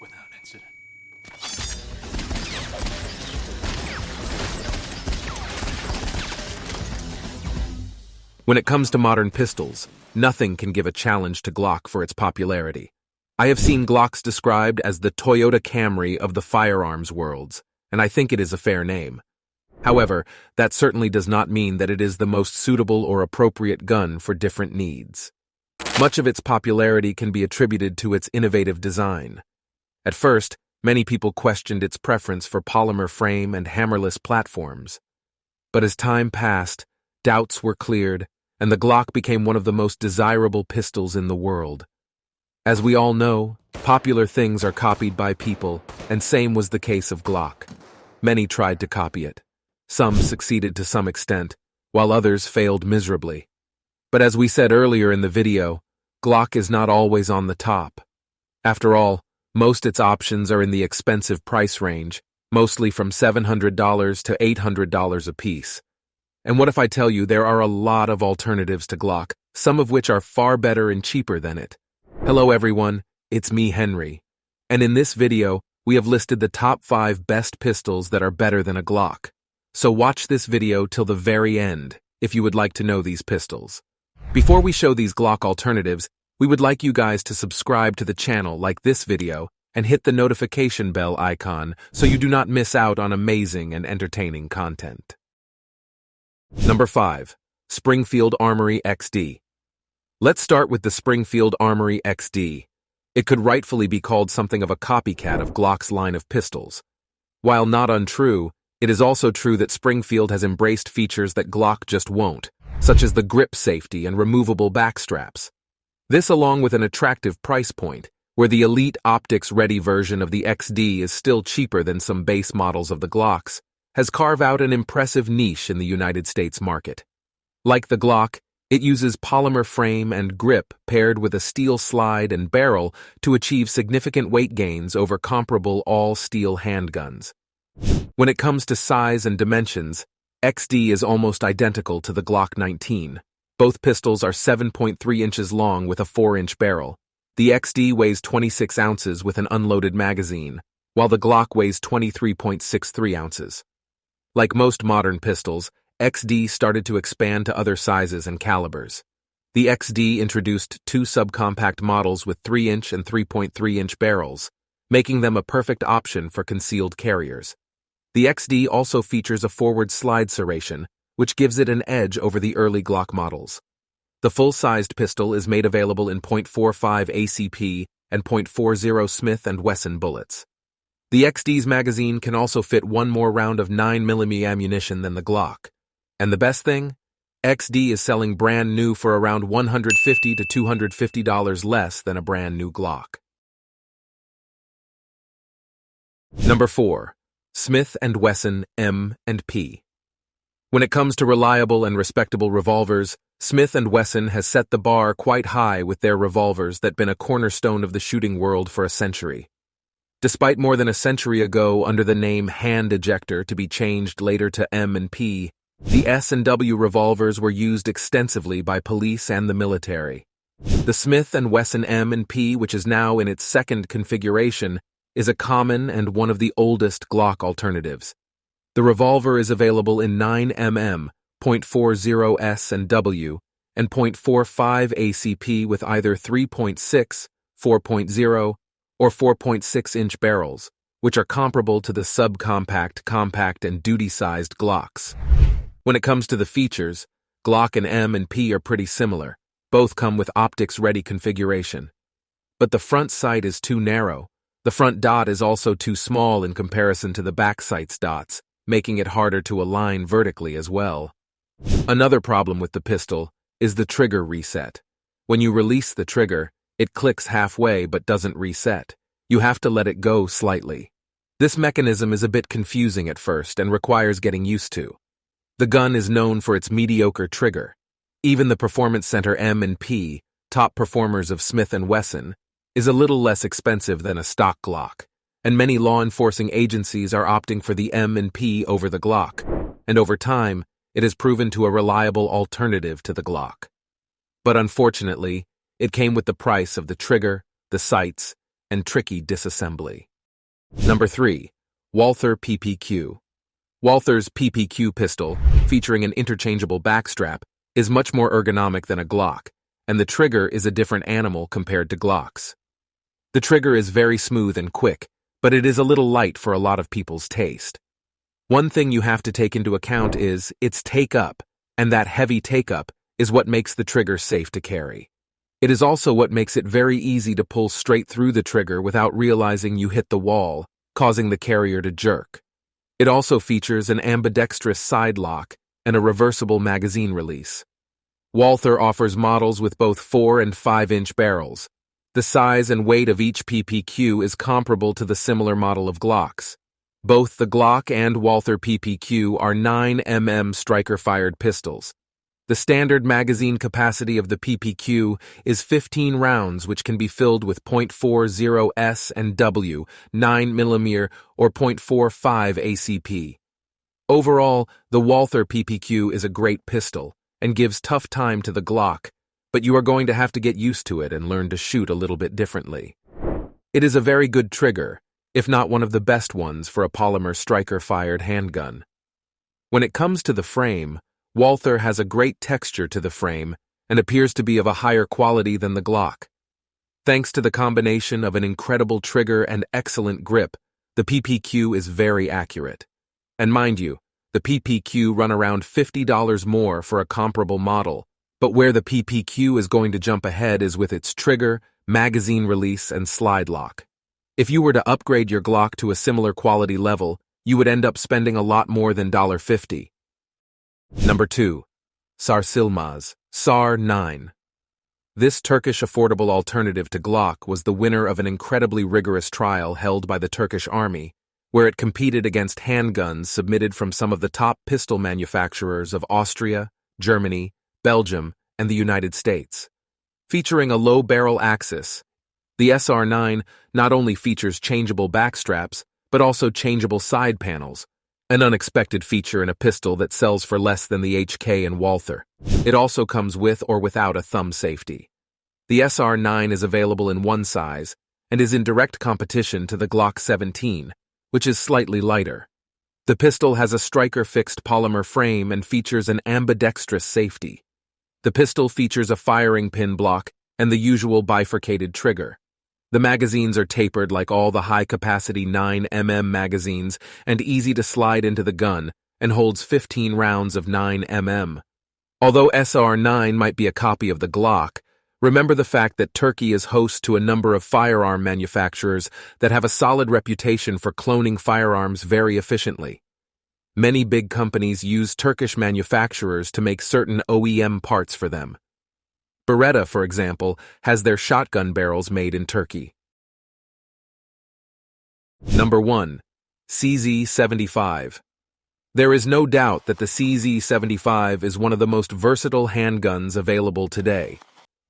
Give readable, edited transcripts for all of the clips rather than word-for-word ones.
without incident. When it comes to modern pistols, nothing can give a challenge to Glock for its popularity. I have seen Glocks described as the Toyota Camry of the firearms worlds, and I think it is a fair name. However, that certainly does not mean that it is the most suitable or appropriate gun for different needs. Much of its popularity can be attributed to its innovative design. At first, many people questioned its preference for polymer frame and hammerless platforms. But as time passed, doubts were cleared, and the Glock became one of the most desirable pistols in the world. As we all know, popular things are copied by people, and same was the case of Glock. Many tried to copy it. Some succeeded to some extent, while others failed miserably. But as we said earlier in the video, Glock is not always on the top. After all, most its options are in the expensive price range, mostly from $700 to $800 a piece. And what if I tell you there are a lot of alternatives to Glock, some of which are far better and cheaper than it? Hello everyone, it's me Henry. And in this video, we have listed the top 5 best pistols that are better than a Glock. So watch this video till the very end, if you would like to know these pistols. Before we show these Glock alternatives, we would like you guys to subscribe to the channel like this video and hit the notification bell icon so you do not miss out on amazing and entertaining content. Number 5. Springfield Armory XD. Let's start with the Springfield Armory XD. It could rightfully be called something of a copycat of Glock's line of pistols. While not untrue, it is also true that Springfield has embraced features that Glock just won't, such as the grip safety and removable backstraps. This, along with an attractive price point, where the elite optics-ready version of the XD is still cheaper than some base models of the Glocks, has carved out an impressive niche in the United States market. Like the Glock, it uses polymer frame and grip paired with a steel slide and barrel to achieve significant weight gains over comparable all-steel handguns. When it comes to size and dimensions, XD is almost identical to the Glock 19. Both pistols are 7.3 inches long with a 4-inch barrel. The XD weighs 26 ounces with an unloaded magazine, while the Glock weighs 23.63 ounces. Like most modern pistols, XD started to expand to other sizes and calibers. The XD introduced 2 subcompact models with 3-inch and 3.3-inch barrels, making them a perfect option for concealed carriers. The XD also features a forward slide serration, which gives it an edge over the early Glock models. The full-sized pistol is made available in .45 ACP and .40 Smith & Wesson bullets. The XD's magazine can also fit one more round of 9mm ammunition than the Glock. And the best thing? XD is selling brand new for around $150 to $250 less than a brand new Glock. Number 4. Smith & Wesson M&P. When it comes to reliable and respectable revolvers, Smith & Wesson has set the bar quite high with their revolvers that have been a cornerstone of the shooting world for a century. Despite more than a century ago under the name hand ejector to be changed later to M&P, the S&W revolvers were used extensively by police and the military. The Smith & Wesson M&P, which is now in its second configuration, is a common and one of the oldest Glock alternatives. The revolver is available in 9mm, .40 S and W, and .45 ACP with either 3.6, 4.0, or 4.6-inch barrels, which are comparable to the subcompact, compact, and duty-sized Glocks. When it comes to the features, Glock and M&P are pretty similar. Both come with optics-ready configuration. But the front sight is too narrow. The front dot is also too small in comparison to the back sight's dots, making it harder to align vertically as well. Another problem with the pistol is the trigger reset. When you release the trigger, it clicks halfway but doesn't reset. You have to let it go slightly. This mechanism is a bit confusing at first and requires getting used to. The gun is known for its mediocre trigger. Even the Performance Center M&P, top performers of Smith & Wesson, is a little less expensive than a stock Glock, and many law enforcing agencies are opting for the M&P over the Glock, and over time, it has proven to a reliable alternative to the Glock. But unfortunately, it came with the price of the trigger, the sights, and tricky disassembly. Number 3. Walther PPQ. Walther's PPQ pistol, featuring an interchangeable backstrap, is much more ergonomic than a Glock, and the trigger is a different animal compared to Glocks. The trigger is very smooth and quick, but it is a little light for a lot of people's taste. One thing you have to take into account is its take-up, and that heavy take-up is what makes the trigger safe to carry. It is also what makes it very easy to pull straight through the trigger without realizing you hit the wall, causing the carrier to jerk. It also features an ambidextrous side lock and a reversible magazine release. Walther offers models with both 4 and 5-inch barrels. The size and weight of each PPQ is comparable to the similar model of Glocks. Both the Glock and Walther PPQ are 9mm striker-fired pistols. The standard magazine capacity of the PPQ is 15 rounds, which can be filled with .40 S and W, 9mm, or .45 ACP. Overall, the Walther PPQ is a great pistol and gives tough time to the Glock, but you are going to have to get used to it and learn to shoot a little bit differently. It is a very good trigger, if not one of the best ones for a polymer striker-fired handgun. When it comes to the frame, Walther has a great texture to the frame and appears to be of a higher quality than the Glock. Thanks to the combination of an incredible trigger and excellent grip, the PPQ is very accurate. And mind you, the PPQ run around $50 more for a comparable model, but where the PPQ is going to jump ahead is with its trigger, magazine release, and slide lock. If you were to upgrade your Glock to a similar quality level, you would end up spending a lot more than $50. Number 2. Sarsılmaz, SAR 9. This Turkish affordable alternative to Glock was the winner of an incredibly rigorous trial held by the Turkish army, where it competed against handguns submitted from some of the top pistol manufacturers of Austria, Germany, Belgium, and the United States. Featuring a low barrel axis, the SR9 not only features changeable backstraps, but also changeable side panels, an unexpected feature in a pistol that sells for less than the HK and Walther. It also comes with or without a thumb safety. The SR9 is available in one size and is in direct competition to the Glock 17, which is slightly lighter. The pistol has a striker-fixed polymer frame and features an ambidextrous safety. The pistol features a firing pin block and the usual bifurcated trigger. The magazines are tapered like all the high-capacity 9mm magazines and easy to slide into the gun, and holds 15 rounds of 9mm. Although SR9 might be a copy of the Glock, remember the fact that Turkey is host to a number of firearm manufacturers that have a solid reputation for cloning firearms very efficiently. Many big companies use Turkish manufacturers to make certain OEM parts for them. Beretta, for example, has their shotgun barrels made in Turkey. Number 1. CZ75. There is no doubt that the CZ75 is one of the most versatile handguns available today.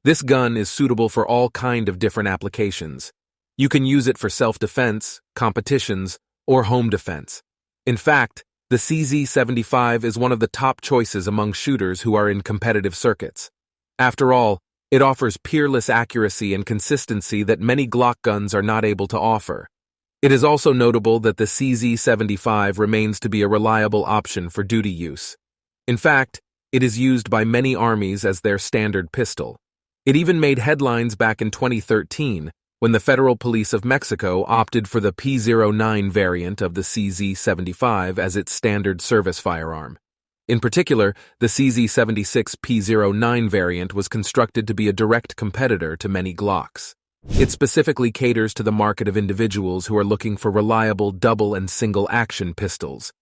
This gun is suitable for all kind of different applications. You can use it for self-defense, competitions, or home defense. In fact, the CZ75 is one of the top choices among shooters who are in competitive circuits. After all, it offers peerless accuracy and consistency that many Glock guns are not able to offer. It is also notable that the CZ75 remains to be a reliable option for duty use. In fact, it is used by many armies as their standard pistol. It even made headlines back in 2013 when the Federal Police of Mexico opted for the P09 variant of the CZ75 as its standard service firearm. In particular, the CZ76 P09 variant was constructed to be a direct competitor to many Glocks. It specifically caters to the market of individuals who are looking for reliable double and single action pistols.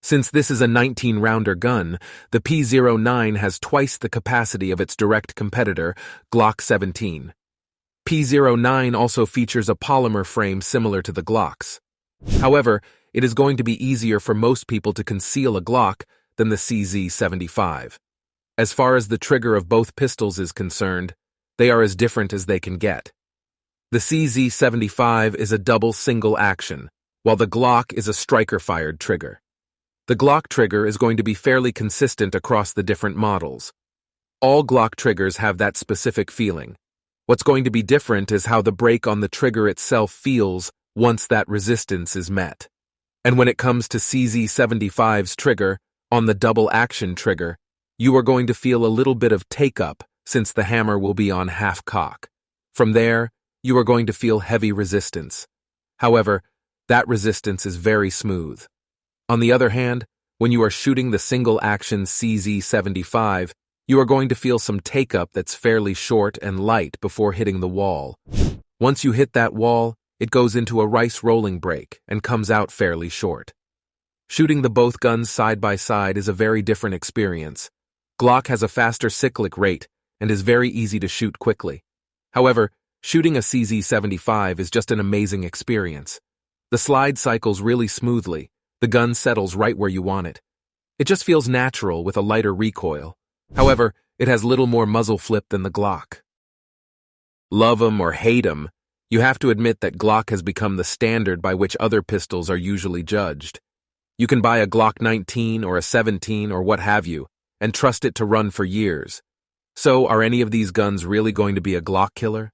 Since this is a 19-rounder gun, the P09 has twice the capacity of its direct competitor, Glock 17. P09 also features a polymer frame similar to the Glocks. However, it is going to be easier for most people to conceal a Glock than the CZ75. As far as the trigger of both pistols is concerned, they are as different as they can get. The CZ75 is a double single action, while the Glock is a striker-fired trigger. The Glock trigger is going to be fairly consistent across the different models. All Glock triggers have that specific feeling. What's going to be different is how the brake on the trigger itself feels once that resistance is met. And when it comes to CZ75's trigger, on the double action trigger, you are going to feel a little bit of take-up since the hammer will be on half cock. From there, you are going to feel heavy resistance. However, that resistance is very smooth. On the other hand, when you are shooting the single-action CZ75, you are going to feel some take-up that's fairly short and light before hitting the wall. Once you hit that wall, it goes into a rice rolling break and comes out fairly short. Shooting the both guns side by side is a very different experience. Glock has a faster cyclic rate and is very easy to shoot quickly. However, shooting a CZ75 is just an amazing experience. The slide cycles really smoothly, the gun settles right where you want it. It just feels natural with a lighter recoil. However, it has little more muzzle flip than the Glock. Love 'em or hate 'em, you have to admit that Glock has become the standard by which other pistols are usually judged. You can buy a Glock 19 or a 17 or what have you, and trust it to run for years. So, are any of these guns really going to be a Glock killer?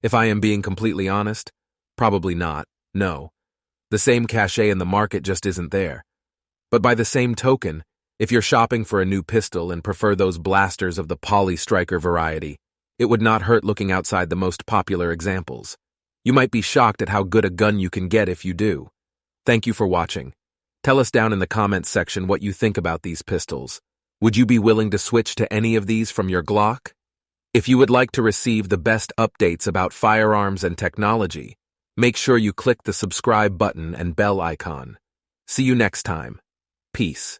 If I am being completely honest, probably not, no. The same cachet in the market just isn't there. But by the same token, if you're shopping for a new pistol and prefer those blasters of the poly striker variety, it would not hurt looking outside the most popular examples. You might be shocked at how good a gun you can get if you do. Thank you for watching. Tell us down in the comments section what you think about these pistols. Would you be willing to switch to any of these from your Glock? If you would like to receive the best updates about firearms and technology, make sure you click the subscribe button and bell icon. See you next time. Peace.